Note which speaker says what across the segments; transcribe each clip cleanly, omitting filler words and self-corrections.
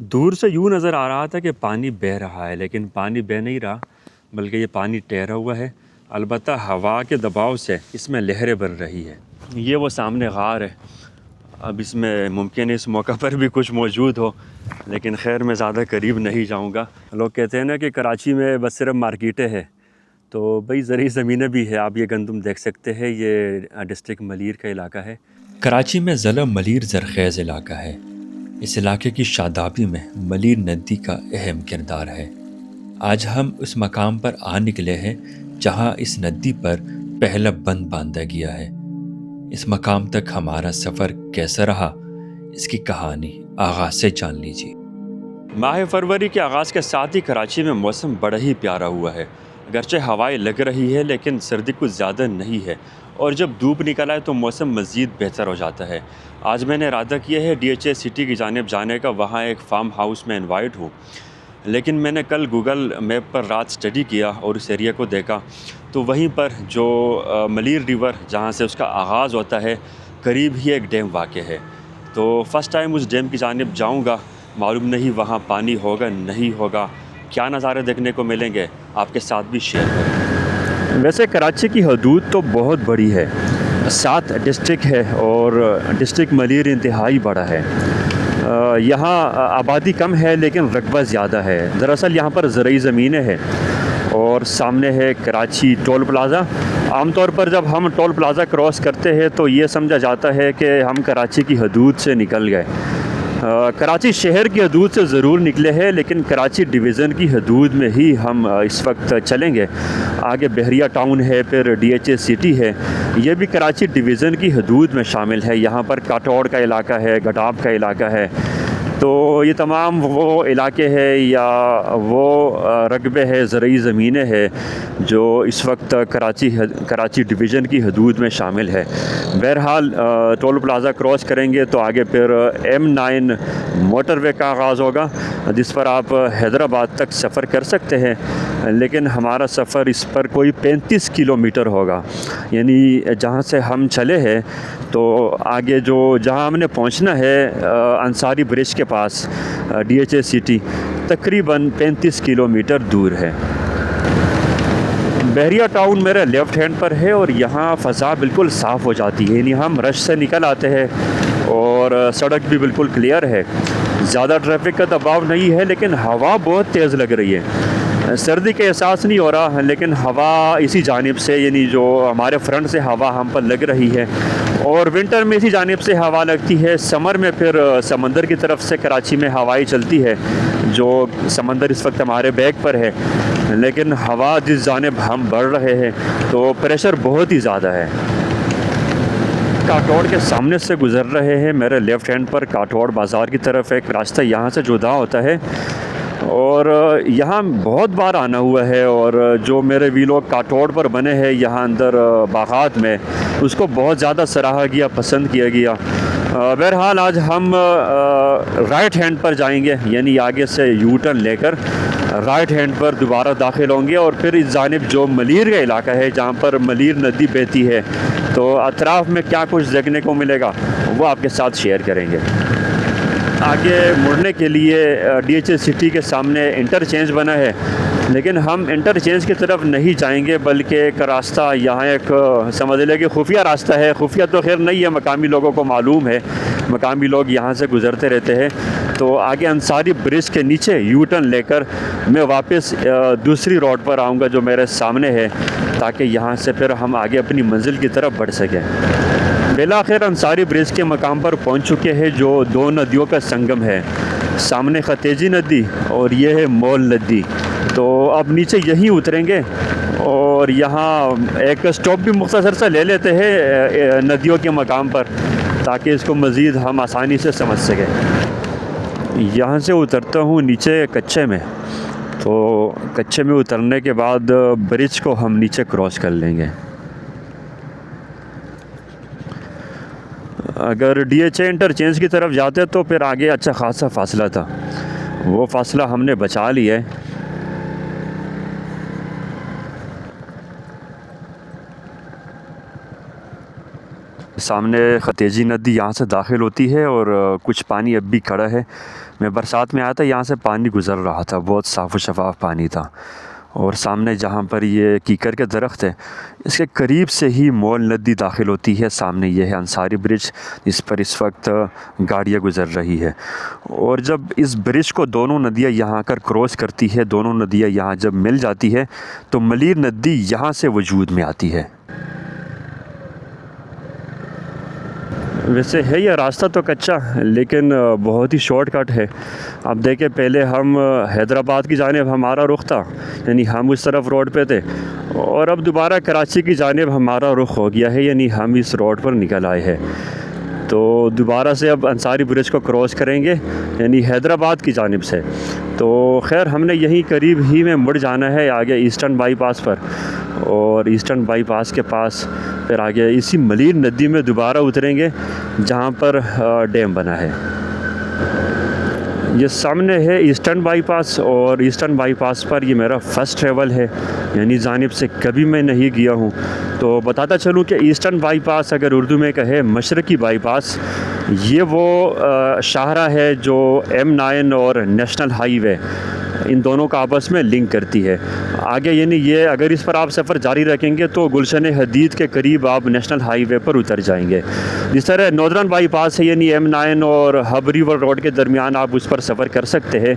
Speaker 1: दूर से यूँ नज़र आ रहा था कि पानी बह रहा है, लेकिन पानी बह नहीं रहा, बल्कि ये पानी ठहरा हुआ है। अलबत्ता हवा के दबाव से इसमें लहरें बन रही है। ये वो सामने गार है। अब इसमें मुमकिन है इस मौका पर भी कुछ मौजूद हो, लेकिन खैर मैं ज़्यादा करीब नहीं जाऊँगा। लोग कहते हैं ना कि कराची में बस सिर्फ मार्केटें हैं, तो भाई ज़रूरी ज़मीनें भी है। आप ये गंदम देख सकते हैं, ये डिस्ट्रिक्ट मलीर का इलाका है।
Speaker 2: कराची में ज़िला मलीर ज़रख़ेज़ इलाका है। इस इलाके की शादाबी में मलीर नदी का अहम किरदार है। आज हम उस मकाम पर आ निकले हैं जहाँ इस नदी पर पहला बंद बांधा गया है। इस मकाम तक हमारा सफ़र कैसा रहा, इसकी कहानी आगाज़ से जान लीजिए।
Speaker 1: माह फरवरी के आगाज़ के साथ ही कराची में मौसम बड़ा ही प्यारा हुआ है। अगरचे हवाएं लग रही है, लेकिन सर्दी कुछ ज़्यादा नहीं है, और जब धूप निकल आए तो मौसम मज़ीद बेहतर हो जाता है। आज मैंने इरादा किया है DHA सिटी की जानिब जाने का। वहाँ एक फ़ार्म हाउस में इनवाइट हूँ, लेकिन मैंने कल गूगल मैप पर रात स्टडी किया और उस एरिया को देखा, तो वहीं पर जो मलीर रिवर जहाँ से उसका आगाज़ होता है, करीब ही एक डैम वाक़ है। तो फ़र्स्ट टाइम उस डैम की जानिब जाऊँगा। मालूम नहीं वहाँ पानी होगा नहीं होगा, क्या नज़ारे देखने को मिलेंगे, आपके साथ भी शेयर करें। वैसे कराची की हदूद तो बहुत बड़ी है, 7 डिस्ट्रिक्ट है, और डिस्ट्रिक्ट मलीर इंतहाई बड़ा है। यहाँ आबादी कम है लेकिन रकबा ज़्यादा है। दरअसल यहाँ पर ज़रूरी ज़मीनें हैं, और सामने है कराची टोल प्लाज़ा। आमतौर पर जब हम टोल प्लाज़ा क्रॉस करते हैं तो ये समझा जाता है कि हम कराची की हदूद से निकल गए। कराची शहर की हदूद से ज़रूर निकले हैं, लेकिन कराची डिवीज़न की हदूद में ही हम इस वक्त चलेंगे। आगे बहरिया टाउन है, फिर DHA सिटी है, ये भी कराची डिवीज़न की हदूद में शामिल है। यहाँ पर काटौड़ का इलाका है, गडाब का इलाका है। तो ये तमाम वो इलाके हैं या वो रकबे हैं, ज़रूरी ज़मीनें हैं जो इस वक्त कराची डिवीज़न की हदूद में शामिल है। बहरहाल टोल प्लाज़ा क्रॉस करेंगे तो आगे फिर M9 मोटरवे का आगाज़ होगा, जिस पर आप हैदराबाद तक सफ़र कर सकते हैं। लेकिन हमारा सफ़र इस पर कोई 35 किलोमीटर होगा, यानी जहाँ से हम चले हैं तो आगे जो जहाँ हमने पहुँचना है अंसारी ब्रिज के पास, DHA सिटी तकरीबन 35 किलोमीटर दूर है। बहरिया टाउन मेरे लेफ़्ट हैंड पर है, और यहाँ फ़ज़ा बिल्कुल साफ़ हो जाती है, यानी हम रश से निकल आते हैं और सड़क भी बिल्कुल क्लियर है। ज़्यादा ट्रैफिक का दबाव नहीं है, लेकिन हवा बहुत तेज़ लग रही है। सर्दी का एहसास नहीं हो रहा, लेकिन हवा इसी जानिब से, यानी जो हमारे फ्रंट से हवा हम पर लग रही है, और विंटर में इसी जानिब से हवा लगती है। समर में फिर समंदर की तरफ से कराची में हवाएं चलती है, जो समंदर इस वक्त हमारे बैक पर है, लेकिन हवा जिस जानिब हम बढ़ रहे हैं तो प्रेशर बहुत ही ज़्यादा है। काटौड़ के सामने से गुज़र रहे हैं। मेरे लेफ़्ट हैंड पर काटौड़ बाज़ार की तरफ एक रास्ता यहाँ से जुदा होता है, और यहाँ बहुत बार आना हुआ है, और जो मेरे वीलॉग काटौड़ पर बने हैं यहाँ अंदर बागात में, उसको बहुत ज़्यादा सराहा गया, पसंद किया गया। बहरहाल आज हम राइट हैंड पर जाएंगे, यानी आगे से यू टर्न लेकर राइट हैंड पर दोबारा दाखिल होंगे, और फिर इस जानिब जो मलीर का इलाका है जहाँ पर मलीर नदी बहती है, तो अतराफ़ में क्या कुछ देखने को मिलेगा वो आपके साथ शेयर करेंगे। आगे मुड़ने के लिए DHA सिटी के सामने इंटरचेंज बना है, लेकिन हम इंटरचेंज की तरफ नहीं जाएंगे, बल्कि एक रास्ता यहाँ एक समझ लें कि खुफिया रास्ता है। खुफिया तो खैर नहीं है, मकामी लोगों को मालूम है, मकामी लोग यहाँ से गुज़रते रहते हैं। तो आगे अंसारी ब्रिज के नीचे यू टर्न लेकर मैं वापस दूसरी रोड पर आऊँगा जो मेरे सामने है, ताकि यहाँ से फिर हम आगे अपनी मंजिल की तरफ बढ़ सकें। बिलाखिर अंसारी ब्रिज के मकाम पर पहुंच चुके हैं, जो 2 नदियों का संगम है। सामने खतेजी नदी और ये है मोल नदी। तो अब नीचे यहीं उतरेंगे, और यहाँ एक स्टॉप भी मुख्तसर सा ले लेते हैं नदियों के मकाम पर, ताकि इसको मज़ीद हम आसानी से समझ सकें। यहाँ से उतरता हूँ नीचे कच्चे में, तो कच्चे में उतरने के बाद ब्रिज को हम नीचे क्रॉस कर लेंगे। अगर DHA इंटरचेंज की तरफ जाते तो फिर आगे अच्छा खासा फासला था, वो फासला हमने बचा लिया है। सामने खतेजी नदी यहाँ से दाखिल होती है और कुछ पानी अब भी खड़ा है। मैं बरसात में आया था, यहाँ से पानी गुज़र रहा था, बहुत साफ़ व शफ़ाफ़ पानी था। और सामने जहाँ पर ये कीकर के दरख्त है, इसके करीब से ही मोल नदी दाखिल होती है। सामने ये है अंसारी ब्रिज, जिस पर इस वक्त गाड़ियाँ गुज़र रही है। और जब इस ब्रिज को दोनों नदियाँ यहाँ आकर क्रॉस करती है, दोनों नदियाँ यहाँ जब मिल जाती है तो मलीर नदी यहाँ से वजूद में आती है। वैसे है यह रास्ता तो कच्चा, लेकिन बहुत ही शॉर्टकट है। अब देखें, पहले हम हैदराबाद की जानिब हमारा रुख था, यानी हम उस तरफ रोड पे थे, और अब दोबारा कराची की जानिब हमारा रुख हो गया है, यानी हम इस रोड पर निकल आए हैं। तो दोबारा से अब अंसारी ब्रिज को क्रॉस करेंगे, यानी हैदराबाद की जानिब से। तो खैर, हमने यहीं करीब ही में मुड़ जाना है आगे ईस्टर्न बाईपास पर, और ईस्टर्न बाईपास के पास फिर आगे इसी मलीर नदी में दोबारा उतरेंगे जहाँ पर डैम बना है। ये सामने है ईस्टर्न बाईपास, और ईस्टर्न बाईपास पर ये मेरा फ़र्स्ट ट्रैवल है, यानी जानिब से कभी मैं नहीं गया हूँ। तो बताता चलूँ कि ईस्टर्न बाईपास, अगर उर्दू में कहे मशरक़ी बाईपास, ये वो शाहरा है जो M9 और नेशनल हाईवे इन दोनों का आपस में लिंक करती है। आगे यानी ये, अगर इस पर आप सफ़र जारी रखेंगे तो गुलशन हदीद के करीब आप नेशनल हाईवे पर उतर जाएंगे। जिस तरह नॉर्दर्न बाईपास है, यानी M9 और हब रिवर रोड के दरमियान आप उस पर सफ़र कर सकते हैं,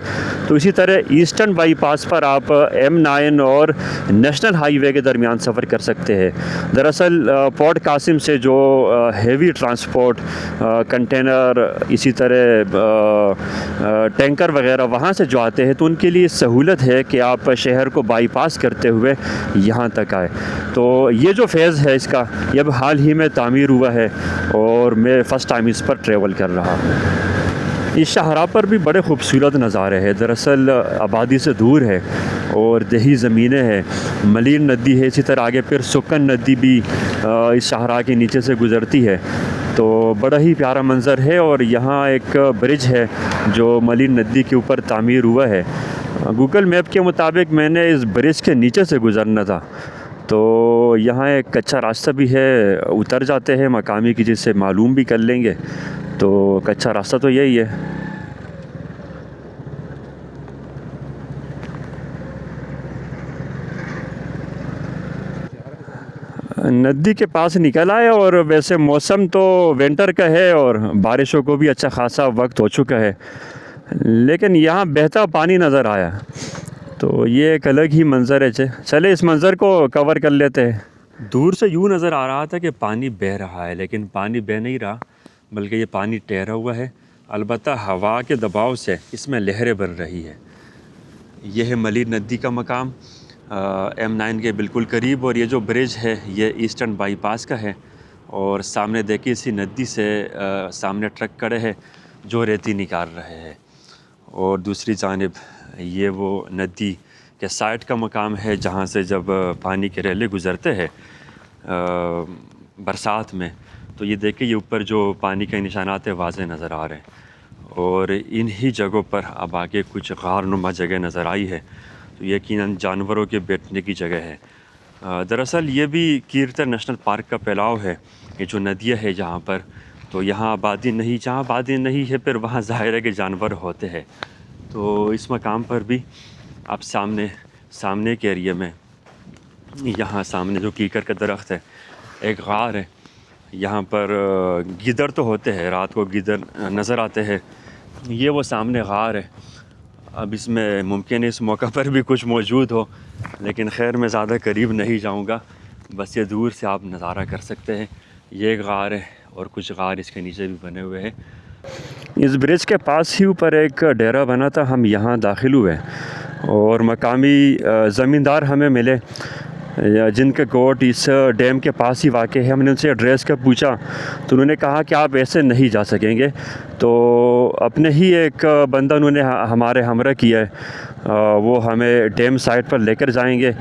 Speaker 1: तो इसी तरह ईस्टर्न बाईपास पर आप M9 और नेशनल हाईवे के दरमियान सफ़र कर सकते हैं। दरअसल पोर्ट कासिम से जो हेवी ट्रांसपोर्ट, कंटेनर, इसी तरह टैंकर वगैरह वहाँ से जो आते हैं, तो उनके लिए सहूलत है कि आप शहर को बाईपास करते हुए यहाँ तक आए। तो ये जो फेज़ है इसका, ये अब हाल ही में तामीर हुआ है और मैं फ़र्स्ट टाइम इस पर ट्रैवल कर रहा हूँ। इस शाहरा पर भी बड़े खूबसूरत नज़ारे हैं। दरअसल आबादी से दूर है और दही ज़मीनें हैं, मलीर नदी है, इसी तरह आगे फिर सुकन नदी भी इस शाहरा के नीचे से गुज़रती है। तो बड़ा ही प्यारा मंज़र है। और यहाँ एक ब्रिज है जो मलीर नदी के ऊपर तामीर हुआ है। गूगल मैप के मुताबिक मैंने इस ब्रिज के नीचे से गुज़रना था, तो यहाँ एक कच्चा रास्ता भी है, उतर जाते हैं मकामी की, जिससे मालूम भी कर लेंगे। तो कच्चा रास्ता तो यही है। नदी के पास निकल आए, और वैसे मौसम तो विंटर का है और बारिशों को भी अच्छा खासा वक्त हो चुका है, लेकिन यहाँ बहता पानी नज़र आया, तो ये एक अलग ही मंज़र है। चले इस मंज़र को कवर कर लेते हैं। दूर से यूँ नज़र आ रहा था कि पानी बह रहा है, लेकिन पानी बह नहीं रहा, बल्कि ये पानी ठहरा हुआ है। अलबत्ता हवा के दबाव से इसमें लहरें बन रही है। यह है मलीर नदी का मकाम, M9 के बिल्कुल करीब। और ये जो ब्रिज है ये ईस्टर्न बाईपास का है। और सामने देखिए, इसी नदी से सामने ट्रक खड़े हैं जो रेती निकाल रहे हैं। और दूसरी जानिब ये वो नदी के साइड का मकाम है जहाँ से जब पानी के रेले गुज़रते हैं बरसात में, तो ये देखिए, ये ऊपर जो पानी के निशानात वाज़े नज़र आ रहे हैं। और इन्हीं जगहों पर अब आगे कुछ गारनुमा जगह नज़र आई है, तो यकीनन जानवरों के बैठने की जगह है। दरअसल ये भी कीरतर नेशनल पार्क का फैलाव है, ये जो नदियाँ है जहाँ पर, तो यहाँ आबादी नहीं, जहाँ आबादी नहीं है फिर वहाँ ज़ाहिर है कि जानवर होते हैं। तो इस मकाम पर भी आप सामने के एरिया में, यहाँ सामने जो कीकर का दरख्त है, एक गार है, यहाँ पर गिदर तो होते हैं, रात को गिदर नज़र आते हैं। ये वो सामने गार है। अब इसमें मुमकिन है इस मौका पर भी कुछ मौजूद हो, लेकिन खैर मैं ज़्यादा करीब नहीं जाऊँगा, बस ये दूर से आप नज़ारा कर सकते हैं। ये एक गार है और कुछ गार इसके नीचे भी बने हुए हैं। इस ब्रिज के पास ही ऊपर एक डेरा बना था, हम यहाँ दाखिल हुए और मकामी ज़मींदार हमें मिले जिनके कोर्ट इस डैम के पास ही वाक़ है। हमने उनसे एड्रेस का पूछा तो उन्होंने कहा कि आप ऐसे नहीं जा सकेंगे। तो अपने ही एक बंदा उन्होंने हमारे हमरा किया है, वो हमें डैम साइड पर लेकर जाएंगे।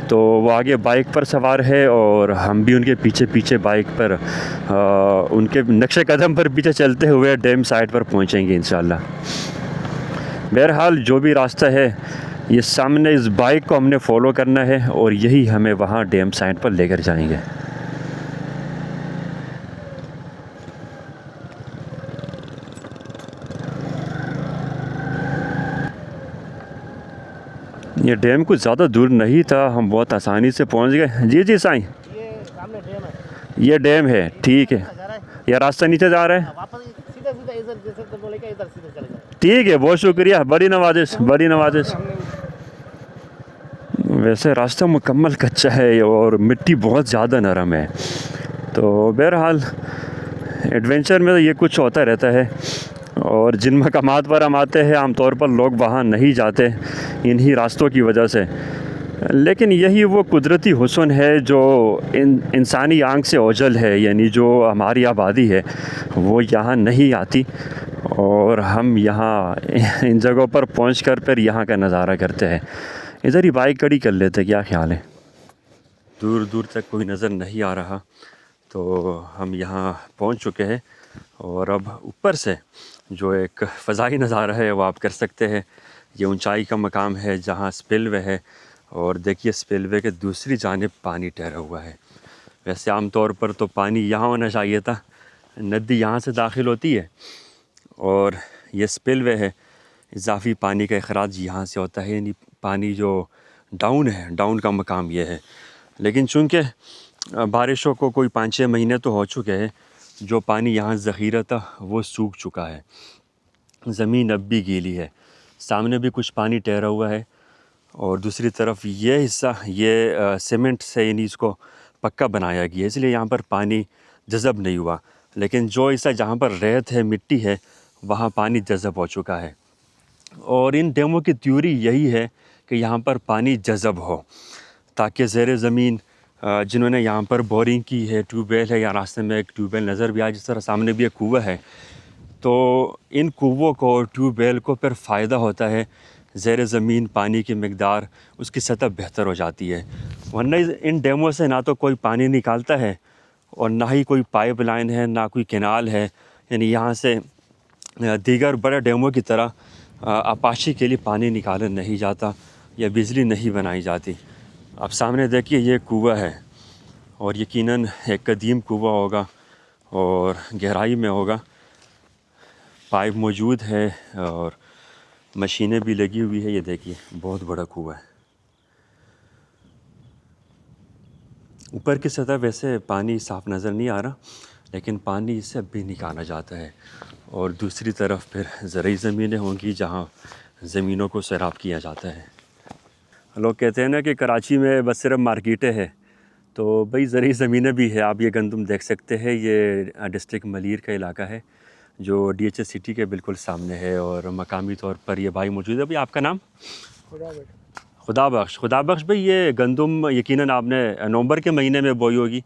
Speaker 1: तो वो आगे बाइक पर सवार है और हम भी उनके पीछे पीछे बाइक पर उनके नक्शे कदम पर पीछे चलते हुए डैम साइड पर पहुंचेंगे इंशाल्लाह। बहरहाल जो भी रास्ता है, ये सामने इस बाइक को हमने फ़ॉलो करना है और यही हमें वहाँ डैम साइड पर लेकर जाएंगे। ये डैम कुछ ज़्यादा दूर नहीं था, हम बहुत आसानी से पहुंच गए। जी जी साईं,
Speaker 3: ये सामने डैम है।
Speaker 1: ये डैम है, ठीक है।
Speaker 3: जा रहा है
Speaker 1: ये रास्ता नीचे जा रहा है,
Speaker 3: वापस सीधा सीधा इधर जैसे तो बोले इधर सीधे चले जाओ।
Speaker 1: ठीक है। बहुत शुक्रिया, बड़ी नवाजिश, बड़ी नवाजिश। वैसे रास्ता मुकम्मल कच्चा है और मिट्टी बहुत ज़्यादा नरम है, तो बहरहाल एडवेंचर में तो ये कुछ होता रहता है। और जिन मकामात पर हम आते हैं आमतौर पर लोग वहाँ नहीं जाते इन्हीं रास्तों की वजह से, लेकिन यही वो कुदरती हुस्न है जो इंसानी आँख से ओझल है, यानी जो हमारी आबादी है वो यहाँ नहीं आती और हम यहाँ इन जगहों पर पहुँच कर फिर यहाँ का नज़ारा करते हैं। इधर ही बाइक खड़ी कर लेते, क्या ख्याल है? दूर दूर तक कोई नज़र नहीं आ रहा, तो हम यहाँ पहुँच चुके हैं और अब ऊपर से जो एक फ़ज़ाई नज़ारा है वो आप कर सकते हैं। ये ऊंचाई का मकाम है जहाँ स्पिलवे है और देखिए स्पिलवे के दूसरी जानिब पानी ठहरा हुआ है। वैसे आम तौर पर तो पानी यहाँ होना चाहिए था, नदी यहाँ से दाखिल होती है और ये स्पिलवे है। इजाफ़ी पानी का अखराज यहाँ से होता है, यानी पानी जो डाउन है, डाउन का मकाम ये है। लेकिन चूँकि बारिशों को कोई 5-6 महीने तो हो चुके हैं, जो पानी यहाँ ज़ख़ीरा था वो सूख चुका है, ज़मीन अब भी गीली है। सामने भी कुछ पानी ठहरा हुआ है और दूसरी तरफ ये हिस्सा ये सीमेंट से यानी इसको पक्का बनाया गया है, इसलिए यहाँ पर पानी जज़ब नहीं हुआ। लेकिन जो हिस्सा जहाँ पर रेत है, मिट्टी है, वहाँ पानी जज़ब हो चुका है। और इन डैमों की थ्योरी यही है कि यहाँ पर पानी जज़ब हो ताकि ज़ेर ज़मीन जिन्होंने यहाँ पर बोरिंग की है, ट्यूबवेल है, या रास्ते में एक ट्यूबवेल नज़र भी आया, जिस तरह सामने भी एक कुआँ है, तो इन कुओं को, ट्यूबवेल को फिर फ़ायदा होता है, ज़ेर ज़मीन पानी की मकदार, उसकी सतह बेहतर हो जाती है। वरना इन डैमों से ना तो कोई पानी निकालता है और ना ही कोई पाइप लाइन है, ना कोई कैनाल है, यानी यहाँ से दीगर बड़े डैमों की तरह आपाशी के लिए पानी निकाला नहीं जाता या बिजली नहीं बनाई जाती। अब सामने देखिए ये कुआँ है और यकीनन एक कदीम कुआँ होगा और गहराई में होगा, पाइप मौजूद है और मशीनें भी लगी हुई है। ये देखिए बहुत बड़ा कुआँ है। ऊपर की सतह वैसे पानी साफ़ नज़र नहीं आ रहा, लेकिन पानी इससे भी निकाला जाता है। और दूसरी तरफ फिर ज़रूरी ज़मीनें होंगी जहाँ ज़मीनों को सैराब किया जाता है। लोग कहते हैं ना कि कराची में बस सिर्फ मार्केटें हैं, तो भाई ज़रूरी ज़मीनें भी है। आप ये गंदम देख सकते हैं, ये डिस्ट्रिक्ट मलीर का इलाका है जो DHS सिटी के बिल्कुल सामने है और मकामी तौर पर ये भाई मौजूद है। भाई आपका नाम? खुदा बख्श भाई, ये गंदम यकीनन आपने नवंबर के महीने में बोई होगी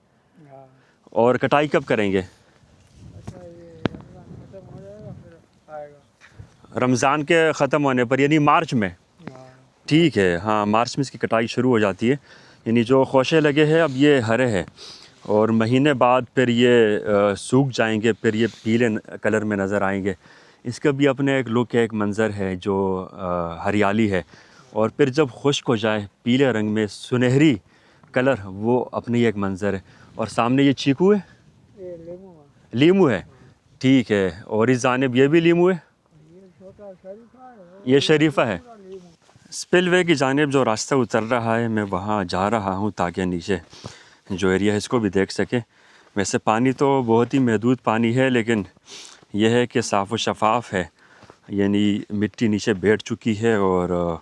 Speaker 1: और कटाई कब करेंगे? रमज़ान के ख़त्म होने पर, यानी मार्च में? ठीक है, हाँ, मार्च में इसकी कटाई शुरू हो जाती है। यानी जो खोशे लगे हैं अब ये हरे हैं और महीने बाद फिर ये सूख जाएंगे, फिर ये पीले कलर में नज़र आएंगे। इसका भी अपने एक लुक है, एक मंज़र है जो हरियाली है। और फिर जब खुश्क हो जाए पीले रंग में सुनहरी कलर, वो अपनी एक मंज़र है। और सामने ये चीकू है, लीमू है, ठीक है। और इस जानिब ये भी लीमू है, ये शरीफा है। स्पिलवे की जानिब जो रास्ता उतर रहा है, मैं वहाँ जा रहा हूँ ताकि नीचे जो एरिया है इसको भी देख सके। वैसे पानी तो बहुत ही महदूद पानी है, लेकिन यह है कि साफ़ व शफ़ाफ़ है, यानी मिट्टी नीचे बैठ चुकी है और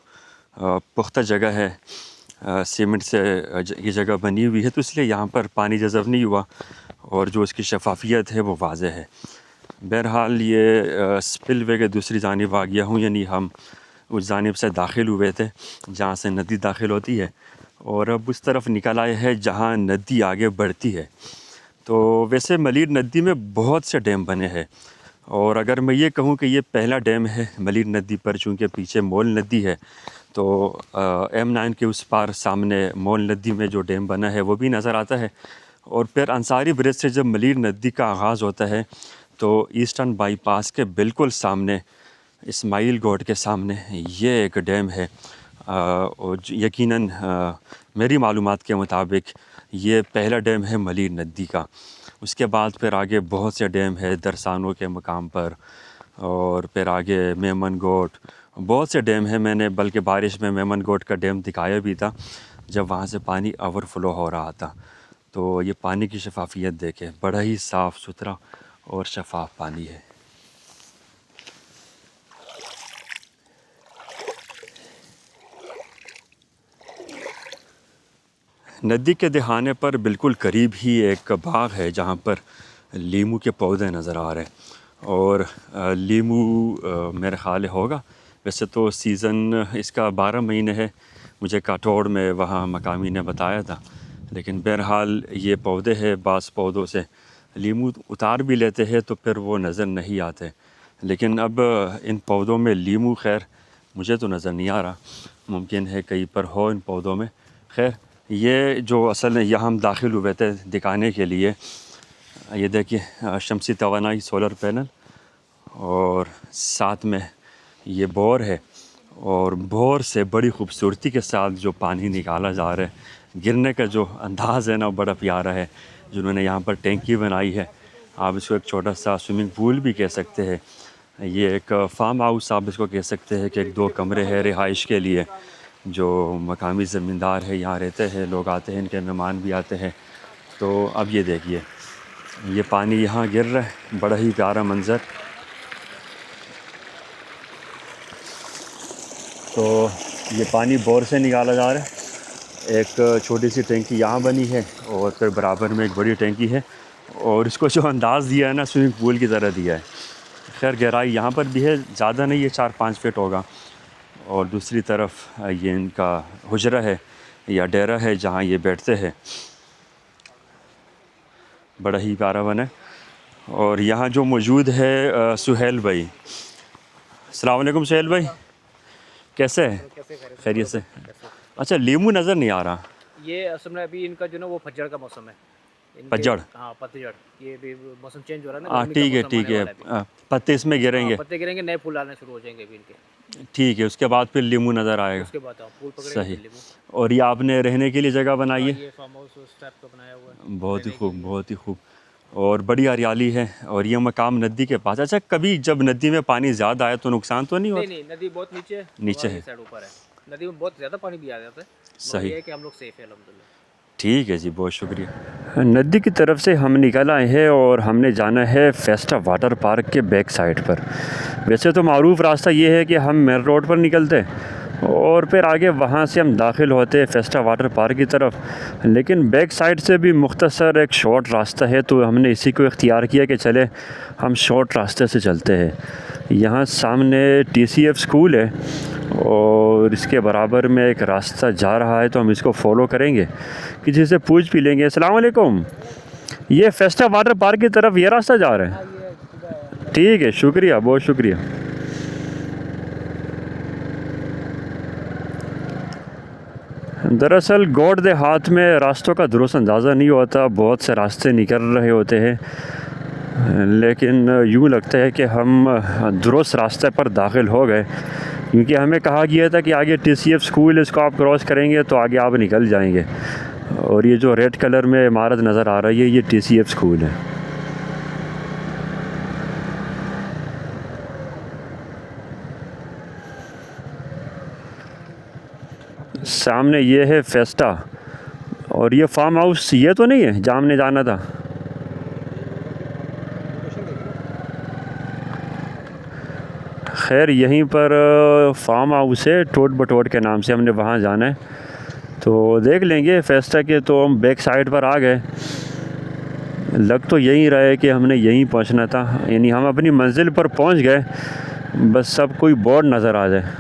Speaker 1: पुख्ता जगह है, सीमेंट से ये जगह बनी हुई है, तो इसलिए यहाँ पर पानी जज़ब नहीं हुआ और जो इसकी शफाफियत है वो वाज़ेह है। बहरहाल ये स्पिलवे के दूसरी जानिब आ गया हूँ, यानी हम उस जानिब से दाखिल हुए थे जहाँ से नदी दाखिल होती है और अब उस तरफ निकल आए हैं जहाँ नदी आगे बढ़ती है। तो वैसे मलीर नदी में बहुत से डैम बने हैं और अगर मैं ये कहूँ कि ये पहला डैम है मलीर नदी पर, चूँकि पीछे मोल नदी है, तो M9 के उस पार सामने मोल नदी में जो डैम बना है वो भी नज़र आता है। और फिर अंसारी ब्रिज से जब मलीर नदी का आगाज़ होता है तो ईस्टर्न बाईपास के बिल्कुल सामने, इस्माइल गोड के सामने ये एक डैम है और यकीनन मेरी मालूमात के मुताबिक ये पहला डैम है मलीर नदी का। उसके बाद फिर आगे बहुत से डैम है दरसानों के मकाम पर और फिर आगे मेमन गोट बहुत से डैम हैं, मैंने बल्कि बारिश में मेमनगोट का डैम दिखाया भी था जब वहाँ से पानी ओवरफ्लो हो रहा था। तो ये पानी की शफाफियत देखें, बड़ा ही साफ़ सुथरा और शफाफ पानी है। नदी के दहाने पर बिल्कुल करीब ही एक बाग है जहाँ पर लीमू के पौधे नज़र आ रहे हैं। और लीमू मेरे ख़्याल होगा, वैसे तो सीज़न इसका 12 महीने है, मुझे काठौड़ में वहाँ मकामी ने बताया था। लेकिन बहरहाल ये पौधे हैं, बाज़ पौधों से लीमू उतार भी लेते हैं तो फिर वो नज़र नहीं आते। लेकिन अब इन पौधों में लीमू खैर मुझे तो नज़र नहीं आ रहा, मुमकिन है कहीं पर हो इन पौधों में। खैर ये जो असल में यहाँ हम दाखिल हुए थे दिखाने के लिए, ये देखिए शमसी तवानाई सोलर पैनल और साथ में ये बोर है। और बोर से बड़ी ख़ूबसूरती के साथ जो पानी निकाला जा रहा है, गिरने का जो अंदाज़ है ना बड़ा प्यारा है। जिन्होंने यहाँ पर टैंकी बनाई है, आप इसको एक छोटा सा स्विमिंग पूल भी कह सकते हैं। ये एक फार्म हाउस आप इसको कह सकते हैं कि 1-2 कमरे हैं रिहाइश के लिए। जो मकामी ज़मींदार है यहाँ रहते हैं, लोग आते हैं, इनके मेहमान भी आते हैं। तो अब ये देखिए ये पानी यहाँ गिर रहा है, बड़ा ही प्यारा मंज़र। तो ये पानी बोर से निकाला जा रहा है। एक छोटी सी टैंकी यहाँ बनी है और फिर बराबर में एक बड़ी टैंकी है। और इसको जो अंदाज़ दिया है ना स्विमिंग पूल की तरह दिया है। खैर गहराई यहाँ पर भी है, ज़्यादा नहीं है, 4-5 फीट होगा। और दूसरी तरफ ये इनका हुजरा है या डेरा है जहाँ ये बैठते हैं। बड़ा ही प्यारा बना है। और यहाँ जो मौजूद है सुहेल भाई। अस्सलाम वालेकुम सुहेल भाई, कैसे है? खैरियत से। अच्छा, लीमू नज़र नहीं आ रहा।
Speaker 4: ये असल में अभी इनका जो ना वो पतझड़ का मौसम है।
Speaker 1: पतझड़?
Speaker 4: हाँ पतझड़, ये भी मौसम चेंज हो रहा है ना।
Speaker 1: हाँ ठीक है ठीक है, पत्ते इसमें गिरेंगे।
Speaker 4: पत्ते गिरेंगे, नए फूल आने शुरू हो जाएंगे अभी इनके।
Speaker 1: ठीक है, उसके बाद फिर लीमू नज़र आएगा।
Speaker 4: उसके बाद फूल पकड़ेंगे
Speaker 1: सही।
Speaker 4: फिर लीमू।
Speaker 1: और ये आपने रहने के लिए जगह बनाई है?
Speaker 4: ये फार्म हाउस उस टाइप का बनाया हुआ है।
Speaker 1: बहुत ही खूब, बहुत ही खूब। और बड़ी हरियाली है और ये मकाम नदी के पास। अच्छा, कभी जब नदी में पानी ज़्यादा आए तो नुकसान तो नहीं होता?
Speaker 4: नहीं, नदी बहुत नीचे है।
Speaker 1: नीचे है,
Speaker 4: साइड ऊपर है। नदी में बहुत ज़्यादा पानी भी आ जाता है।
Speaker 1: सही
Speaker 4: ये है कि हम लोग सेफ है अल्हम्दुलिल्लाह।
Speaker 1: ठीक है जी, बहुत शुक्रिया। नदी की तरफ से हम निकल आए हैं और हमने जाना है फेस्टा वाटर पार्क के बैक साइड पर। वैसे तो मारूफ़ रास्ता ये है कि हम मेन रोड पर निकलते और फिर आगे वहाँ से हम दाखिल होते फेस्टा वाटर पार्क की तरफ। लेकिन बैक साइड से भी मुख्तसर एक शॉर्ट रास्ता है, तो हमने इसी को इख्तियार किया कि चले हम शॉर्ट रास्ते से चलते हैं। यहाँ सामने TCF स्कूल है और इसके बराबर में एक रास्ता जा रहा है, तो हम इसको फॉलो करेंगे, किसी से पूछ भी लेंगे। अस्सलाम वालेकुम, ये फेस्टा वाटर पार्क की तरफ ये रास्ता जा रहा है? ठीक है, शुक्रिया, बहुत शुक्रिया। दरअसल गौड़ देहात में रास्तों का दुरुस्त अंदाज़ा नहीं होता, बहुत से रास्ते निकल रहे होते हैं, लेकिन यूँ लगता है कि हम दुरुस्त रास्ते पर दाखिल हो गए, क्योंकि हमें कहा गया था कि आगे TCF स्कूल, इसको आप क्रॉस करेंगे तो आगे आप निकल जाएंगे। और ये जो रेड कलर में इमारत नज़र आ रही है, ये TCF स्कूल है। सामने ये है फेस्टा। और ये फार्म हाउस ये तो नहीं है जहाँ हमने जाना था? खैर यहीं पर फार्म हाउस है, टोट बटोट के नाम से, हमने वहाँ जाना है, तो देख लेंगे फेस्टा के। तो हम बैक साइड पर आ गए। लग तो यही रहा है कि हमने यहीं पहुँचना था, यानी हम अपनी मंजिल पर पहुँच गए, बस सब कोई बोर्ड नज़र आ जाए।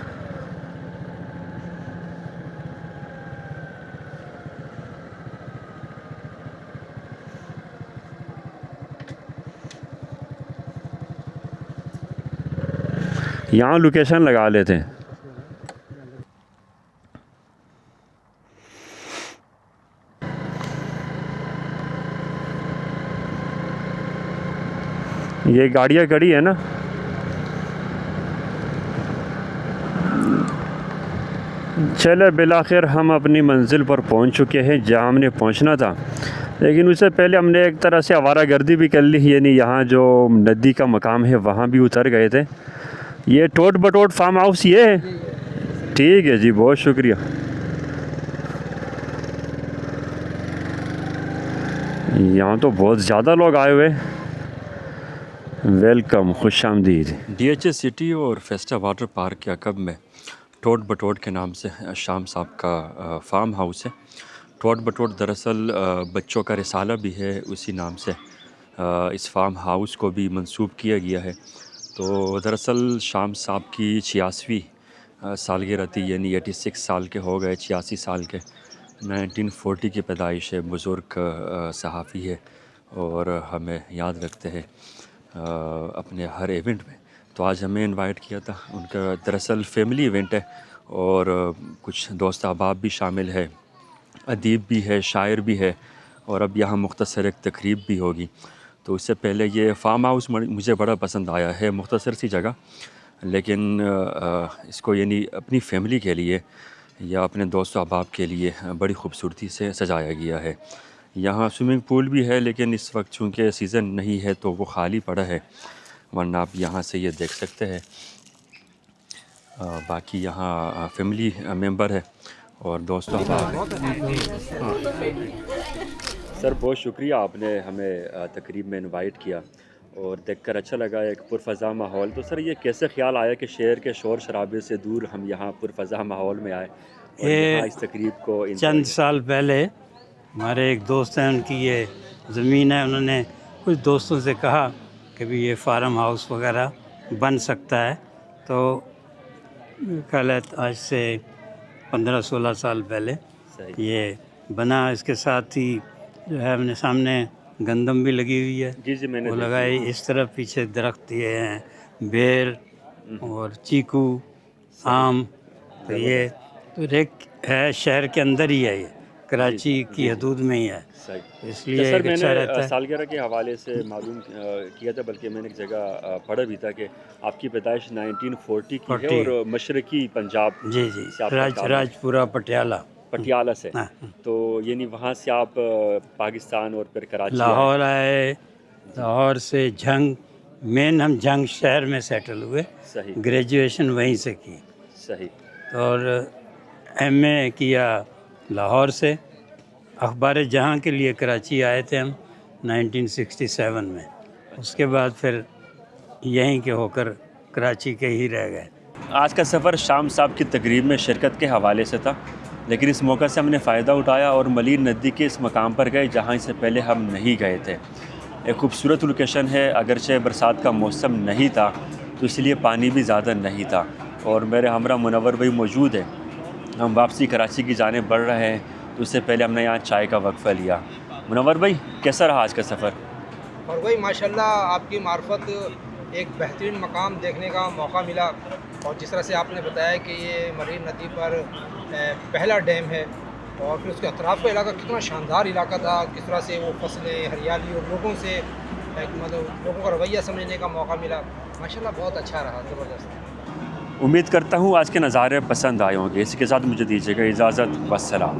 Speaker 1: यहाँ लोकेशन लगा लेते हैं। ये गाड़ियाँ खड़ी है ना, चले बिलाखिर हम अपनी मंजिल पर पहुंच चुके हैं जहां हमने पहुंचना था। लेकिन उससे पहले हमने एक तरह से आवारागर्दी भी कर ली, यानी यहाँ जो नदी का मकाम है वहाँ भी उतर गए थे। ये टोट बटोट फार्म हाउस ये है? ठीक है जी, बहुत शुक्रिया। यहाँ तो बहुत ज़्यादा लोग आए हुए। वेलकम, खुश आमदीद। DHA सिटी और फेस्टा वाटर पार्क के अकब में टोट बटोट के नाम से शाम साहब का फार्म हाउस है। टोट बटोट दरअसल बच्चों का रिसाला भी है, उसी नाम से इस फार्म हाउस को भी मंसूब किया गया है। तो दरअसल शाम साहब की 86वीं सालगिरह थी, यानी 86 साल के हो गए, 86 साल के। 1940 की पैदाइश है, बुज़ुर्ग सहाफ़ी है और हमें याद रखते हैं अपने हर इवेंट में। तो आज हमें इनवाइट किया था, उनका दरअसल फैमिली इवेंट है और कुछ दोस्त अहबाब भी शामिल है, अदीब भी है, शायर भी है और अब यहाँ मुख्तसर एक तकरीब भी होगी। तो उससे पहले ये फार्म हाउस मुझे बड़ा पसंद आया है, मुख्तसर सी जगह, लेकिन इसको यानी अपनी फैमिली के लिए या अपने दोस्त अहबाब के लिए बड़ी ख़ूबसूरती से सजाया गया है। यहाँ स्विमिंग पूल भी है, लेकिन इस वक्त चूँकि सीज़न नहीं है तो वो खाली पड़ा है, वरना आप यहाँ से ये देख सकते हैं। बाकी यहाँ फैमिली मेंबर है और दोस्तों अहबाब। सर बहुत शुक्रिया, आपने हमें तकरीब में इनवाइट किया और देखकर अच्छा लगा, एक पुरफ़ज़ा माहौल। तो सर ये कैसे ख्याल आया कि शहर के शोर शराबे से दूर हम यहाँ पुरफ़ज़ा माहौल में आए और यहाँ इस तकरीब को
Speaker 5: चंद साल पहले हमारे एक दोस्त हैं, उनकी ये ज़मीन है, उन्होंने कुछ दोस्तों से कहा कि भी ये फार्म हाउस वगैरह बन सकता है। तो ख्याल है आज से 15-16 साल पहले ये बना। इसके साथ ही जो है अपने सामने गंदम भी लगी हुई है,
Speaker 1: जी मैंने
Speaker 5: वो लगाई। इस तरफ पीछे दरख्त ये हैं बेर और चीकू, आम। तो ये तो एक है, शहर के अंदर ही है, ये कराची की हदूद में ही है, इसलिए
Speaker 1: सर
Speaker 5: अच्छा रहता
Speaker 1: मैंने
Speaker 5: है।
Speaker 1: सालगिरह के हवाले से मालूम किया था, बल्कि मैंने एक जगह पढ़ा भी था कि आपकी पैदाइश 1940 की है और मशरकी पंजाब
Speaker 5: जी
Speaker 1: से आपका
Speaker 5: राजपुरा
Speaker 1: पटियाला से।
Speaker 5: हाँ।
Speaker 1: तो यानी वहाँ से आप पाकिस्तान और फिर कराची
Speaker 5: लाहौर आए, लाहौर से झंग, मेन हम झंग शहर में सेटल हुए।
Speaker 1: सही।
Speaker 5: ग्रेजुएशन वहीं से की।
Speaker 1: सही।
Speaker 5: और MA किया लाहौर से। अखबार जहां के लिए कराची आए थे हम 1967 में। उसके बाद फिर यहीं के होकर कराची के ही रह गए।
Speaker 1: आज का सफ़र शाम साहब की तकरीब में शिरकत के हवाले से था, लेकिन इस मौका से हमने फ़ायदा उठाया और मलीर नदी के इस मकाम पर गए जहाँ इससे पहले हम नहीं गए थे। एक खूबसूरत लोकेशन है, अगरचे बरसात का मौसम नहीं था तो इसलिए पानी भी ज़्यादा नहीं था। और मेरे हमरा मुनव्वर भाई मौजूद है। हम वापसी कराची की जाने बढ़ रहे हैं, तो उससे पहले हमने यहाँ चाय का वक्फ़ा लिया। मुनव्वर भाई कैसा रहा आज का सफ़र?
Speaker 6: और वही माशाल्लाह आपकी मार्फत एक बेहतरीन मकाम देखने का मौका मिला। और जिस तरह से आपने बताया कि ये मरीन नदी पर पहला डैम है और फिर उसके अतराफ़ का इलाका कितना शानदार इलाका था, किस तरह से वो फसलें, हरियाली और लोगों से मतलब लोगों का रवैया समझने का मौका मिला। माशाल्लाह बहुत अच्छा रहा, ज़बरदस्त।
Speaker 1: उम्मीद करता हूँ आज के नज़ारे पसंद आए होंगे। इसी के साथ मुझे दीजिएगा इजाज़त, वस्सलाम।